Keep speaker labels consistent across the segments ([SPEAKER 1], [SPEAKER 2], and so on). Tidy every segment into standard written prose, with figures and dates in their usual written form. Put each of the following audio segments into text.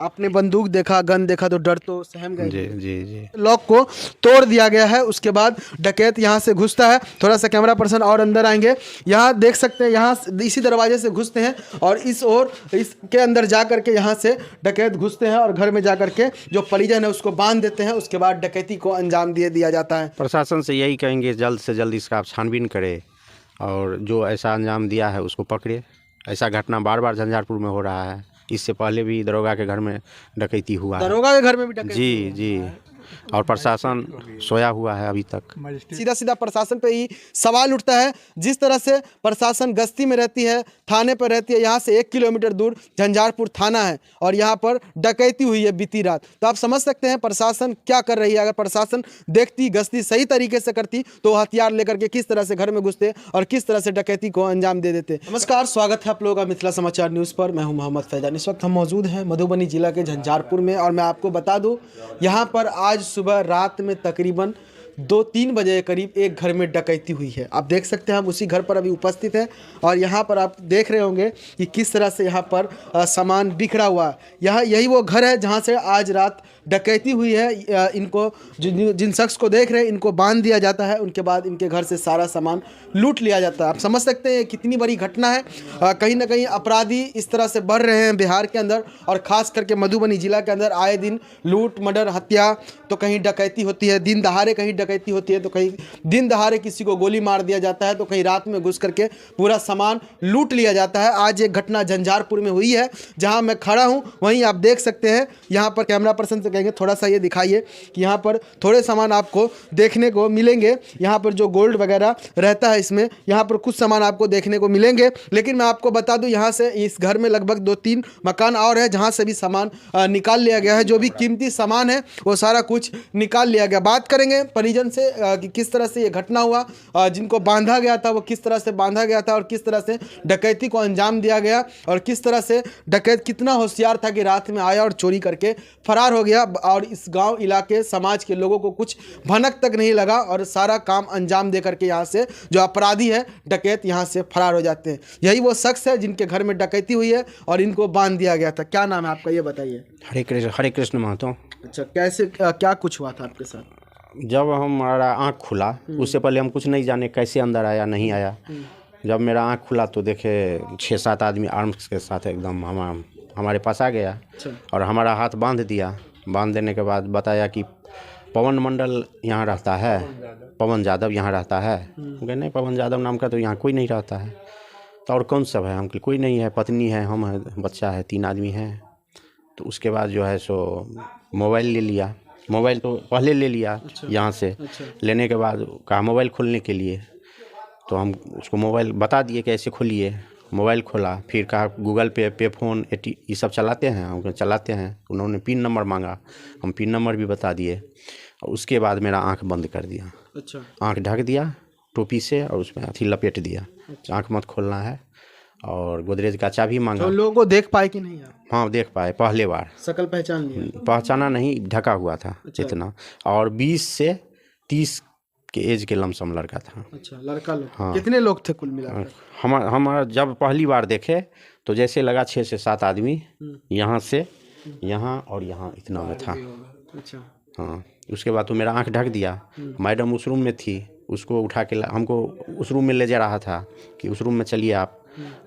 [SPEAKER 1] आपने बंदूक देखा, गन देखा तो डर तो सहम गए।
[SPEAKER 2] जी जी जी।
[SPEAKER 1] लॉक को तोड़ दिया गया है। उसके बाद डकैत यहाँ से घुसता है। थोड़ा सा कैमरा पर्सन और अंदर आएंगे। यहाँ देख सकते हैं, यहाँ इसी दरवाजे से घुसते हैं और इस ओर इसके अंदर जा करके यहाँ से डकैत घुसते हैं और घर में जा करके जो परिजन है उसको बांध देते हैं। उसके बाद डकैती को अंजाम दिया जाता है।
[SPEAKER 2] प्रशासन से यही कहेंगे जल्द से जल्द इसका छानबीन करे और जो ऐसा अंजाम दिया है उसको पकड़े। ऐसा घटना बार बार झंझारपुर में हो रहा है। इससे पहले भी दरोगा के घर में डकैती हुआ है।
[SPEAKER 1] दरोगा के घर में भी डकैती
[SPEAKER 2] जी जी। और प्रशासन सोया हुआ है अभी तक।
[SPEAKER 1] सीधा सीधा प्रशासन पे ही सवाल उठता है। जिस तरह से प्रशासन गश्ती में रहती है, थाने पर रहती है, यहाँ से 1 किलोमीटर दूर झंझारपुर थाना है और यहाँ पर डकैती हुई है बीती रात। तो आप समझ सकते हैं प्रशासन क्या कर रही है। अगर प्रशासन देखती, गश्ती सही तरीके से करती तो हथियार लेकर के किस तरह से घर में घुसते और किस तरह से डकैती को अंजाम दे देते। नमस्कार, स्वागत है आप लोगों का मिथिला समाचार न्यूज़ पर। मैं हूँ मोहम्मद फैजान। इस वक्त हम मौजूद हैं मधुबनी जिला के झंझारपुर में और मैं आपको बता दूँ, यहाँ पर आज सुबह रात में तकरीबन 2-3 बजे के करीब एक घर में डकैती हुई है। आप देख सकते हैं, हम उसी घर पर अभी उपस्थित हैं और यहाँ पर आप देख रहे होंगे कि किस तरह से यहाँ पर सामान बिखरा हुआ है। यही वो घर है जहाँ से आज रात डकैती हुई है। इनको जिन शख्स को देख रहे हैं इनको बांध दिया जाता है। उनके बाद इनके घर से सारा सामान लूट लिया जाता है। आप समझ सकते हैं कितनी बड़ी घटना है। कहीं ना कहीं अपराधी इस तरह से बढ़ रहे हैं बिहार के अंदर और ख़ास करके मधुबनी जिला के अंदर आए दिन लूट, मर्डर, हत्या, तो कहीं डकैती होती है, दिन दहाड़े कहीं डकैती होती है, तो कहीं दिन दहाड़े किसी को गोली मार दिया जाता है, तो कहीं रात में घुस करके पूरा सामान लूट लिया जाता है। आज एक घटना झंझारपुर में हुई है जहां मैं खड़ा हूं, वहीं आप देख सकते हैं। यहां पर कैमरा पर्सन से कहेंगे थोड़ा सा ये दिखाइए कि यहां पर थोड़े सामान आपको देखने को मिलेंगे। यहां पर जो गोल्ड वगैरह रहता है इसमें, यहां पर कुछ सामान आपको देखने को मिलेंगे। लेकिन मैं आपको बता दूं, यहां से इस घर में लगभग 2-3 मकान और है जहां से भी सामान निकाल लिया गया है। जो भी कीमती सामान है वो सारा कुछ निकाल लिया गया। बात करेंगे परिजन से कि किस तरह से ये घटना हुआ, जिनको बांधा गया था वो किस तरह से बांधा गया था और किस तरह से डकैती को अंजाम दिया गया और किस तरह से डकैत कितना होशियार था कि रात में आया और चोरी करके फरार हो गया और इस गांव इलाके समाज के लोगों को कुछ भनक तक नहीं लगा और सारा काम अंजाम दे करके यहाँ से जो अपराधी है डकैत यहाँ से फरार हो जाते हैं। यही वो शख्स है जिनके घर में डकैती हुई है और इनको बांध दिया गया था। क्या नाम है आपका, ये बताइए।
[SPEAKER 2] हरे कृष्ण महतो।
[SPEAKER 1] अच्छा, कैसे क्या कुछ हुआ था आपके साथ?
[SPEAKER 2] जब हमारा आँख खुला, उससे पहले हम कुछ नहीं जाने कैसे अंदर आया नहीं आया। जब मेरा आँख खुला तो देखे 6-7 आदमी आर्म्स के साथ एकदम हमारे पास आ गया और हमारा हाथ बांध दिया। बांध देने के बाद बताया कि पवन मंडल यहाँ रहता है, पवन यादव यहाँ रहता है। कहे नहीं, पवन यादव नाम का तो यहाँ कोई नहीं रहता है। तो और कौन सब है? हम कोई नहीं है, पत्नी है, हम है, बच्चा है, 3 आदमी हैं। तो उसके बाद जो है सो मोबाइल ले लिया। मोबाइल तो पहले ले लिया यहाँ से। लेने के बाद कहा मोबाइल खोलने के लिए, तो हम उसको मोबाइल बता दिए कि ऐसे खोलिए। मोबाइल खोला, फिर कहा गूगल पे फ़ोन ये सब चलाते हैं? हम चलाते हैं। उन्होंने पिन नंबर मांगा, हम पिन नंबर भी बता दिए और उसके बाद मेरा आँख बंद कर दिया।
[SPEAKER 1] अच्छा,
[SPEAKER 2] आँख ढक दिया टोपी से और उसमें अथी लपेट दिया। आँख मत खोलना है और गोदरेज का चाबी मांगा।
[SPEAKER 1] तो लोगों को देख पाए कि नहीं आप?
[SPEAKER 2] हाँ, देख पाए पहले बार।
[SPEAKER 1] शकल पहचान लिया?
[SPEAKER 2] पहचाना नहीं, ढका हुआ था इतना। और 20 से 30 के एज के लमसम लड़का था।
[SPEAKER 1] अच्छा, लड़का लोग।
[SPEAKER 2] हाँ।
[SPEAKER 1] कितने लोग थे कुल मिलाकर?
[SPEAKER 2] हमारा जब पहली बार देखे तो जैसे लगा 6 से 7 आदमी, यहाँ से यहाँ और यहाँ इतना में था।
[SPEAKER 1] अच्छा,
[SPEAKER 2] हाँ। उसके बाद तो मेरा आँख ढक दिया। मैडम उस रूम में थी, उसको उठा के हमको उस रूम में ले जा रहा था कि उस रूम में चलिए आप।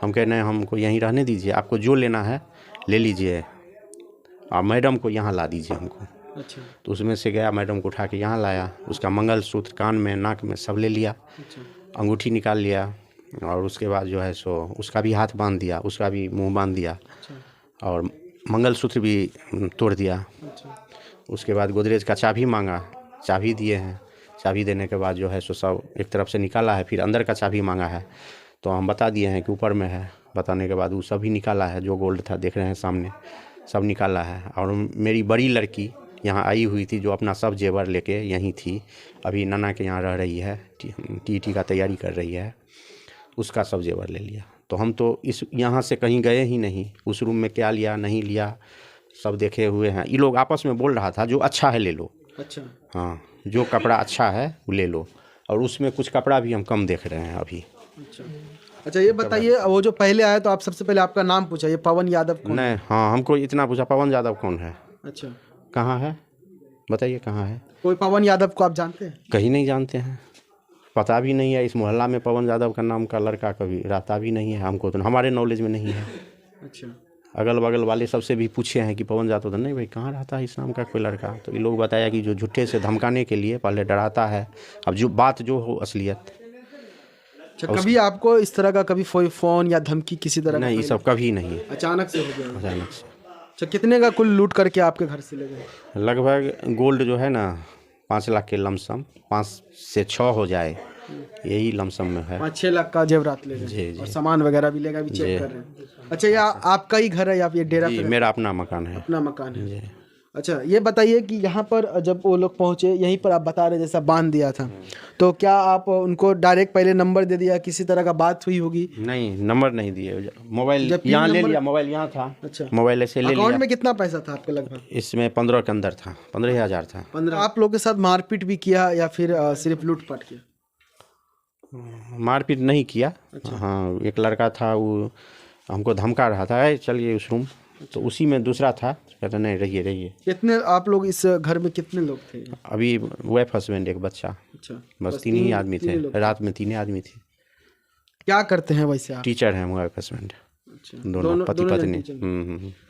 [SPEAKER 2] हम कह रहे हैं हमको यहीं रहने दीजिए, आपको जो लेना है ले लीजिए और मैडम को यहाँ ला दीजिए हमको।
[SPEAKER 1] अच्छा,
[SPEAKER 2] तो उसमें से गया, मैडम को उठा के यहाँ लाया। उसका मंगलसूत्र कान में, नाक में सब ले लिया।
[SPEAKER 1] अच्छा,
[SPEAKER 2] अंगूठी निकाल लिया और उसके बाद जो है सो उसका भी हाथ बांध दिया, उसका भी मुंह बांध दिया और मंगलसूत्र भी तोड़ दिया।
[SPEAKER 1] अच्छा,
[SPEAKER 2] उसके बाद गोदरेज का चाबी मांगा, चाबी दिए हैं। चाबी देने के बाद जो है सो सब एक तरफ से निकाला है। फिर अंदर का चाबी मांगा है तो हम बता दिए हैं कि ऊपर में है। बताने के बाद वो सभी निकाला है, जो गोल्ड था देख रहे हैं सामने, सब निकाला है। और मेरी बड़ी लड़की यहाँ आई हुई थी जो अपना सब जेवर लेके यहीं थी, अभी नाना के यहाँ रह रही है, टीटी का तैयारी कर रही है, उसका सब जेवर ले लिया। तो हम तो इस यहाँ से कहीं गए ही नहीं। उस रूम में क्या लिया नहीं लिया सब देखे हुए हैं। ये लोग आपस में बोल रहा था जो अच्छा है ले लो।
[SPEAKER 1] अच्छा,
[SPEAKER 2] हाँ, जो कपड़ा अच्छा है वो ले लो। और उसमें कुछ कपड़ा भी हम कम देख रहे हैं अभी।
[SPEAKER 1] अच्छा। अच्छा ये बताइए, वो जो पहले आया तो आप सबसे पहले आपका नाम पूछा, ये पवन यादव कौन?
[SPEAKER 2] नहीं, हाँ, हमको इतना पूछा पवन यादव कौन है,
[SPEAKER 1] अच्छा,
[SPEAKER 2] कहाँ है, बताइए कहाँ है।
[SPEAKER 1] कोई पवन यादव को आप जानते हैं?
[SPEAKER 2] कहीं नहीं जानते हैं, पता भी नहीं है। इस मोहल्ला में पवन यादव का नाम का लड़का कभी रहता भी नहीं है, हमको तो हमारे नॉलेज में नहीं है।
[SPEAKER 1] अच्छा,
[SPEAKER 2] अगल बगल वाले सबसे भी पूछे हैं कि पवन यादव, तो नहीं भाई कहाँ रहता है इस नाम का कोई लड़का। तो ये लोग बताया कि जो झूठे से धमकाने के लिए पहले डराता है, अब जो बात जो हो असलियत।
[SPEAKER 1] अच्छा, कभी आपको इस तरह का कभी फ़ोन या धमकी किसी तरह का?
[SPEAKER 2] नहीं, ये सब कभी नहीं,
[SPEAKER 1] अचानक से हो गया?
[SPEAKER 2] अचानक से।
[SPEAKER 1] अच्छा, कितने का कुल लूट करके आपके घर से ले गए?
[SPEAKER 2] लगभग गोल्ड जो है ना 5 लाख के लमसम, 5 से 6 हो जाए, यही लमसम में है।
[SPEAKER 1] 5-6 लाख का जेवरात ले गए?
[SPEAKER 2] जी,
[SPEAKER 1] और सामान वगैरह भी लेगा, भी चेक कर रहे हैं। अच्छा, ये आपका ही घर है या ये डेरा
[SPEAKER 2] जी,
[SPEAKER 1] पे?
[SPEAKER 2] मेरा अपना मकान है।
[SPEAKER 1] अपना मकान है।
[SPEAKER 2] जी।
[SPEAKER 1] अच्छा, ये बताइए कि यहाँ पर जब वो लोग पहुँचे, यहीं पर आप बता रहे जैसा बांध दिया था, तो क्या आप उनको डायरेक्ट पहले नंबर दे दिया, किसी तरह का बात हुई होगी?
[SPEAKER 2] नहीं, नंबर नहीं दिए, मोबाइल
[SPEAKER 1] जब
[SPEAKER 2] यहाँ ले
[SPEAKER 1] नंबर-
[SPEAKER 2] लिया, मोबाइल यहाँ था।
[SPEAKER 1] अच्छा,
[SPEAKER 2] मोबाइल ऐसे ले
[SPEAKER 1] अकाउंट
[SPEAKER 2] लिया।
[SPEAKER 1] में कितना पैसा था आपका लगभग?
[SPEAKER 2] इसमें 15 के अंदर था, 15,000 था।
[SPEAKER 1] 15। आप लोगों के साथ मारपीट भी किया या फिर सिर्फ लूटपाट किया?
[SPEAKER 2] मारपीट नहीं किया। हाँ, एक लड़का था, वो हमको धमका रहा था, "ए, चलिए उस रूम", तो उसी में दूसरा था, कहता नहीं रहिए रहिए।
[SPEAKER 1] कितने आप लोग इस घर में कितने लोग थे?
[SPEAKER 2] अभी वाइफ हस्बैंड एक बच्चा,
[SPEAKER 1] अच्छा,
[SPEAKER 2] बस 3 ही आदमी थे। रात में 3 आदमी थे।
[SPEAKER 1] क्या करते हैं वैसे आप?
[SPEAKER 2] टीचर हैं वाइफ हस्बैंड,
[SPEAKER 1] अच्छा,
[SPEAKER 2] दोनों पति
[SPEAKER 1] जन
[SPEAKER 2] पत्नी।
[SPEAKER 1] टीचर।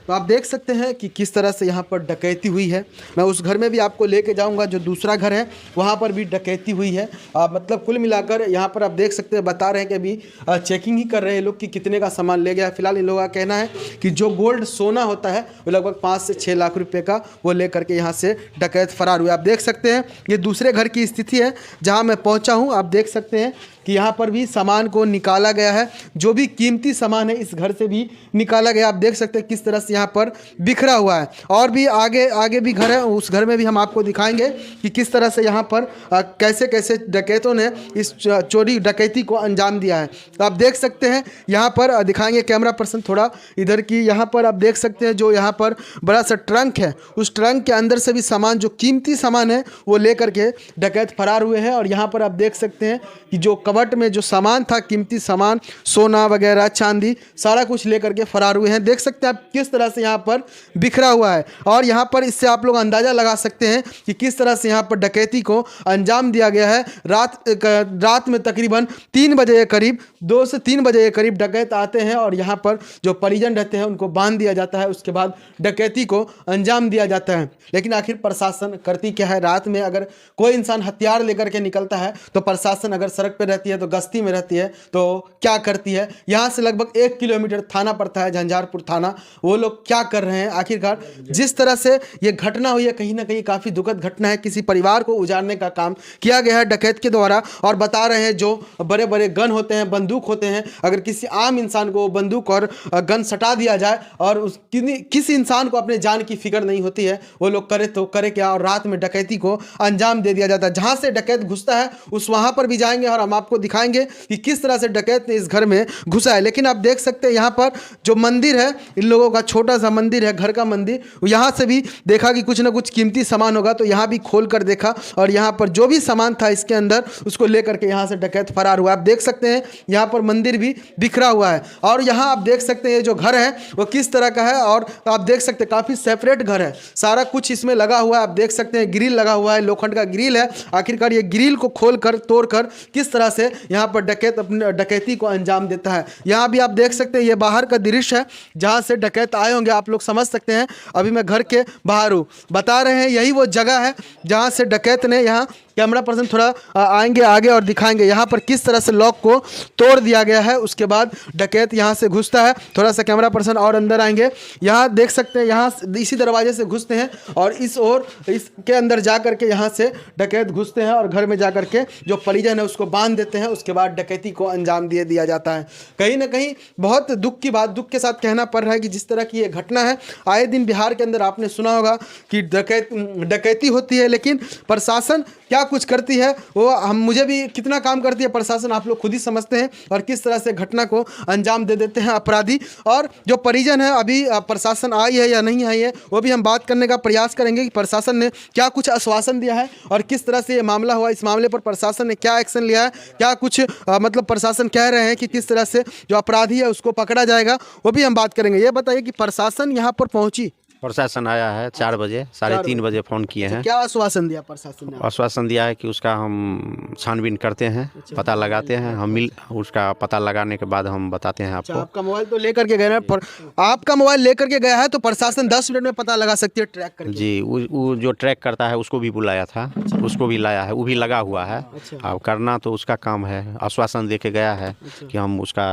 [SPEAKER 1] तो आप देख सकते हैं कि किस तरह से यहाँ पर डकैती हुई है। मैं उस घर में भी आपको लेके जाऊँगा, जो दूसरा घर है वहाँ पर भी डकैती हुई है। मतलब कुल मिलाकर यहाँ पर आप देख सकते हैं, बता रहे हैं कि अभी चेकिंग ही कर रहे हैं लोग कि कितने का सामान ले गया। फिलहाल इन लोगों का कहना है कि जो गोल्ड सोना होता है वो लगभग 5 से 6 लाख रुपए का वो ले करके यहाँ से डकैत फरार हुए। आप देख सकते हैं ये दूसरे घर की स्थिति है जहाँ मैं पहुँचा हूँ। आप देख सकते हैं कि यहाँ पर भी सामान को निकाला गया है, जो भी कीमती सामान है इस घर से भी निकाला गया। आप देख सकते हैं किस तरह से यहाँ पर बिखरा हुआ है। और भी आगे भी घर है, उस घर में भी हम आपको दिखाएंगे कि किस तरह से यहाँ पर कैसे कैसे डकैतों ने इस चोरी डकैती को अंजाम दिया है। तो आप देख सकते हैं यहाँ पर दिखाएंगे, कैमरा पर्सन थोड़ा इधर की। यहाँ पर आप देख सकते हैं जो यहाँ पर बड़ा सा ट्रंक है, उस ट्रंक के अंदर से भी सामान, जो कीमती सामान है वो ले करके डकैत फरार हुए हैं। और यहाँ पर आप देख सकते हैं कि जो कबट में जो सामान था, कीमती सामान, सोना वगैरह, चांदी, सारा कुछ लेकर के फरार हुए हैं। देख सकते हैं आप किस तरह से यहाँ पर बिखरा हुआ है। और यहाँ पर इससे आप लोग अंदाज़ा लगा सकते हैं कि किस तरह से यहाँ पर डकैती को अंजाम दिया गया है। रात में तकरीबन 3 बजे के करीब, 2 से 3 बजे के करीब डकैत आते हैं और यहाँ पर जो परिजन रहते हैं उनको बांध दिया जाता है। उसके बाद डकैती को अंजाम दिया जाता है। लेकिन आखिर प्रशासन करती क्या है? रात में अगर कोई इंसान हथियार लेकर के निकलता है तो प्रशासन अगर सड़क पर रहती है तो गश्ती में रहती है तो क्या करती है? यहाँ से लगभग 1 किलोमीटर थाना पड़ता है, झंझारपुर थाना। वो लोग क्या कर रहे हैं आखिरकार? जिस तरह से ये घटना हुई है, कहीं ना कहीं काफ़ी दुखद घटना है। किसी परिवार को उजाड़ने का काम किया गया है डकैत के द्वारा। और बता रहे हैं जो बड़े बड़े गन होते हैं, बंदूक होते हैं, अगर किसी आम इंसान को बंदूक और गन सटा दिया जाए और किसी इंसान को अपने जान की फिक्र नहीं होती है, वो लोग करे तो करे क्या, और रात में डकैती को अंजाम दे दिया जाता है। जहाँ से डकैत घुसता है उस वहाँ पर भी जाएंगे और हम आपको दिखाएंगे कि किस तरह से डकैत ने इस घर में घुसा है। लेकिन आप देख सकते हैं यहाँ पर जो मंदिर है, इन लोगों का छोटा सा मंदिर है, घर का मंदिर, यहाँ से भी देखा कि कुछ ना कुछ कीमती सामान होगा, तो यहाँ भी खोल कर देखा और यहाँ पर जो भी सामान था इसके अंदर, उसको लेकर के यहाँ से डकैत फरार हुआ। आप देख सकते हैं यहाँ पर मंदिर भी बिखरा हुआ है। और यहाँ आप देख सकते हैं जो घर है वो किस तरह का है। और आप देख सकते हैं काफ़ी सेपरेट घर है, सारा कुछ इसमें लगा हुआ है। आप देख सकते हैं ग्रिल लगा हुआ है, लोखंड का ग्रिल है। आखिरकार ये ग्रिल को खोल कर, तोड़ कर किस तरह से यहाँ पर डकैत अपनी डकैती को अंजाम देता है। यहाँ भी आप देख सकते हैं ये बाहर का दृश्य है जहाँ से डकैत आए होंगे, आप लोग समझ सकते हैं। अभी मैं घर के बाहर हूँ, बता रहे हैं यही वो जगह है जहाँ से डकैत ने, यहाँ कैमरा पर्सन थोड़ा आएंगे आगे और दिखाएंगे यहाँ पर किस तरह से लॉक को तोड़ दिया गया है। उसके बाद डकैत यहाँ से घुसता है। थोड़ा सा कैमरा पर्सन और अंदर आएंगे, यहाँ देख सकते हैं, यहाँ इसी दरवाजे से घुसते हैं और इस ओर इसके अंदर जा करके यहाँ से डकैत घुसते हैं और घर में जा करके जो परिजन है उसको बांध देते हैं। उसके बाद डकैती को अंजाम दिया जाता है। कहीं ना कहीं बहुत दुख की बात, दुख के साथ कहना पड़ रहा है कि जिस तरह की ये घटना है, आए दिन बिहार के अंदर आपने सुना होगा कि डकैती होती है, लेकिन प्रशासन क्या कुछ करती है वो हम मुझे भी कितना काम करती है प्रशासन आप लोग खुद ही समझते हैं, और किस तरह से घटना को अंजाम दे देते हैं अपराधी। और जो परिजन है अभी प्रशासन आई है या नहीं आई है वो भी हम बात करने का प्रयास करेंगे कि प्रशासन ने क्या कुछ आश्वासन दिया है और किस तरह से ये मामला हुआ, इस मामले पर प्रशासन ने क्या एक्शन लिया है, क्या कुछ मतलब प्रशासन कह रहे हैं कि किस तरह से जो अपराधी है उसको पकड़ा जाएगा, वो भी हम बात करेंगे। ये बताइए कि प्रशासन यहाँ पर पहुंची?
[SPEAKER 2] प्रशासन आया है 4 बजे, 3:30 बजे फ़ोन किए हैं।
[SPEAKER 1] क्या आश्वासन दिया प्रशासन ने?
[SPEAKER 2] आश्वासन दिया है कि उसका हम छानबीन करते हैं, पता लगाते हैं, उसका पता लगाने के बाद हम बताते हैं आपको।
[SPEAKER 1] आपका मोबाइल तो लेकर के गए ना, पर आपका मोबाइल लेकर के गया है तो प्रशासन 10 मिनट में पता लगा सकती है ट्रैक करके।
[SPEAKER 2] जी, वो जो ट्रैक करता है उसको भी बुलाया था, उसको भी लाया है, वो भी लगा हुआ है। अब करना तो उसका काम है, आश्वासन दे के गया है कि हम उसका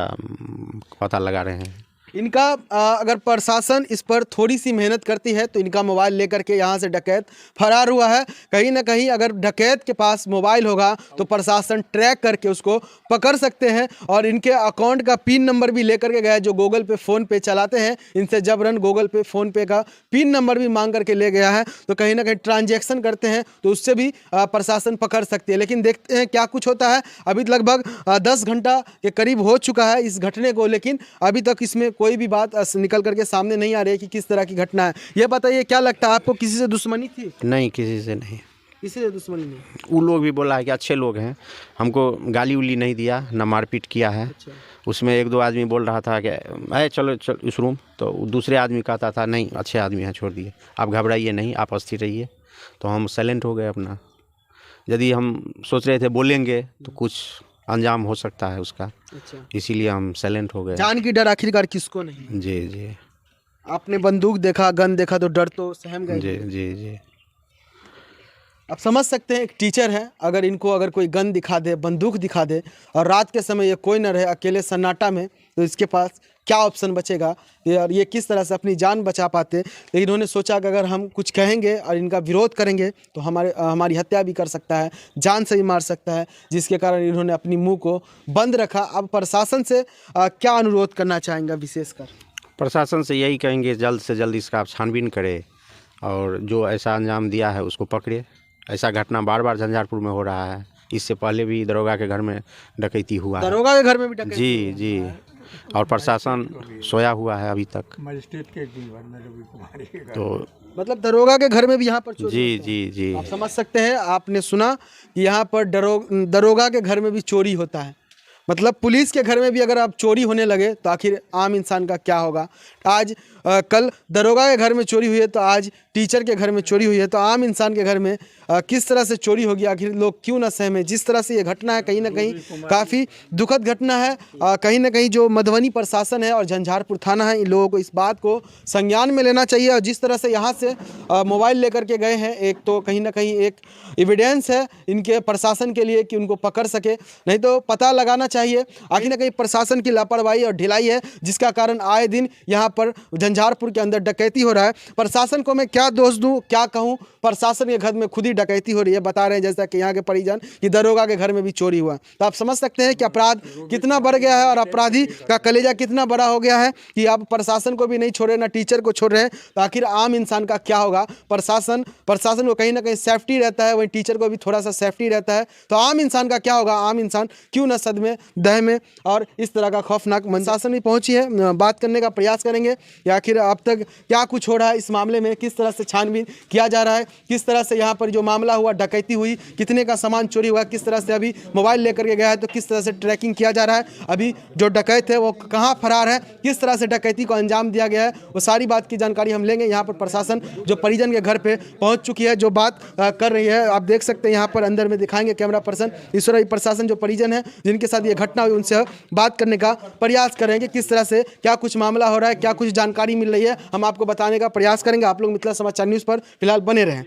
[SPEAKER 2] पता लगा रहे हैं।
[SPEAKER 1] इनका अगर प्रशासन इस पर थोड़ी सी मेहनत करती है तो इनका मोबाइल लेकर के यहाँ से डकैत फरार हुआ है। कहीं ना कहीं अगर डकैत के पास मोबाइल होगा तो प्रशासन ट्रैक करके उसको पकड़ सकते हैं, और इनके अकाउंट का पिन नंबर भी लेकर के गया, जो गूगल पे फ़ोन पे चलाते हैं इनसे जबरन गूगल पे फ़ोन पे का पिन नंबर भी मांग करके ले गया है। तो कहीं ना कहीं ट्रांजैक्शन करते हैं तो उससे भी प्रशासन पकड़ सकती है। लेकिन देखते हैं क्या कुछ होता है। अभी लगभग 10 घंटा के करीब हो चुका है इस घटने को, लेकिन अभी तक इसमें कोई भी बात निकल करके सामने नहीं आ रही है कि किस तरह की घटना है। ये बताइए क्या लगता है आपको, किसी से दुश्मनी थी?
[SPEAKER 2] नहीं, किसी से नहीं।
[SPEAKER 1] किसी से दुश्मनी नहीं?
[SPEAKER 2] वो लोग भी बोला है कि अच्छे लोग हैं, हमको गाली उली नहीं दिया, ना मारपीट किया है। उसमें 1-2 आदमी बोल रहा था कि अरे चलो इस रूम, तो दूसरे आदमी कहता था नहीं अच्छे आदमी हैं, छोड़ दिए, आप घबराइए नहीं, आप स्थिर रहिए। तो हम साइलेंट हो गए अपना। यदि हम सोच रहे थे बोलेंगे तो कुछ अंजाम हो सकता है उसका, इसीलिए हम साइलेंट हो गए।
[SPEAKER 1] जान की डर आखिरकार किसको नहीं?
[SPEAKER 2] जी जी।
[SPEAKER 1] आपने बंदूक देखा, गन देखा तो डर तो सहम गए।
[SPEAKER 2] जी जी जी।
[SPEAKER 1] आप समझ सकते हैं एक टीचर है, अगर कोई गन दिखा दे, बंदूक दिखा दे और रात के समय ये कोई न रहे अकेले सन्नाटा में, तो इसके पास क्या ऑप्शन बचेगा और ये किस तरह से अपनी जान बचा पाते। लेकिन इन्होंने सोचा कि अगर हम कुछ कहेंगे और इनका विरोध करेंगे तो हमारी हत्या भी कर सकता है, जान से भी मार सकता है, जिसके कारण इन्होंने अपनी मुंह को बंद रखा। अब प्रशासन से क्या अनुरोध करना चाहेंगे? विशेषकर
[SPEAKER 2] प्रशासन से यही कहेंगे जल्द से जल्द इसका आप छानबीन करें और जो ऐसा अंजाम दिया है उसको पकड़े। ऐसा घटना बार बार झंझारपुर में हो रहा है। इससे पहले भी दरोगा के घर में डकैती हुआ है।
[SPEAKER 1] दरोगा के घर में भी डकैती?
[SPEAKER 2] जी जी। और प्रशासन सोया हुआ है अभी तक।
[SPEAKER 3] मजिस्ट्रेट के कुमारी के घर,
[SPEAKER 2] तो
[SPEAKER 1] मतलब दरोगा के घर में भी यहाँ पर चोरी
[SPEAKER 2] जी
[SPEAKER 1] होता है।
[SPEAKER 2] जी जी।
[SPEAKER 1] आप समझ सकते हैं, आपने सुना कि यहाँ पर दरोगा के घर में भी चोरी होता है। मतलब पुलिस के घर में भी अगर आप चोरी होने लगे तो आखिर आम इंसान का क्या होगा। आज कल दरोगा के घर में चोरी हुई है तो आज टीचर के घर में चोरी हुई है, तो आम इंसान के घर में किस तरह से चोरी होगी, आखिर लोग क्यों ना सहमे। जिस तरह से ये घटना है कहीं ना कहीं काफ़ी दुखद घटना है। कहीं ना कहीं जो मधुबनी प्रशासन है और झंझारपुर थाना है, इन लोगों को इस बात को संज्ञान में लेना चाहिए। और जिस तरह से यहाँ से मोबाइल लेकर के गए हैं, एक तो कहीं ना कहीं एक एविडेंस है इनके प्रशासन के लिए कि उनको पकड़ सके, नहीं तो पता लगाना चाहिए। आखिर ना कहीं प्रशासन की लापरवाही और ढिलाई है जिसका कारण आए दिन यहाँ पर झंझारपुर के अंदर डकैती हो रहा है। प्रशासन को मैं क्या दोष दूं, क्या कहूं, प्रशासन के घर में खुद ही डकैती हो रही है। बता रहे हैं जैसा कि यहाँ के परिजन कि दरोगा के घर में भी चोरी हुआ। तो आप समझ सकते हैं कि अपराध कितना बढ़ गया है और अपराधी का कलेजा कितना बड़ा हो गया है कि आप प्रशासन को भी नहीं छोड़ रहे, ना टीचर को छोड़ रहे हैं। तो आखिर आम इंसान का क्या होगा। प्रशासन को कहीं ना कहीं सेफ्टी रहता है, वहीं टीचर को भी थोड़ा सा सेफ्टी रहता है। तो आम इंसान का क्या होगा। आम इंसान क्यों न सदमे दह में और इस तरह का खौफनाक प्रशासन भी पहुंची है। बात करने का प्रयास करेंगे कि आखिर अब तक क्या कुछ हो रहा है इस मामले में, किस तरह से छानबीन किया जा रहा है, किस तरह से यहाँ पर जो मामला हुआ, डकैती हुई, कितने का सामान चोरी हुआ, किस तरह से अभी मोबाइल लेकर के गया है तो किस तरह से ट्रैकिंग किया जा रहा है, अभी जो डकैत है वो कहाँ फरार है, किस तरह से डकैती को अंजाम दिया गया है, वो सारी बात की जानकारी हम लेंगे। यहाँ पर प्रशासन जो परिजन के घर पे पहुँच चुकी है, जो बात कर रही है, आप देख सकते हैं यहाँ पर अंदर में दिखाएंगे कैमरा पर्सन ईश्वर। प्रशासन जो परिजन है जिनके साथ ये घटना हुई उनसे बात करने का प्रयास करेंगे, किस तरह से क्या कुछ मामला हो रहा है, क्या कुछ जानकारी मिल रही है, हम आपको बताने का प्रयास करेंगे। आप लोग मिथिला समाचार न्यूज़ पर फिलहाल बने रहें।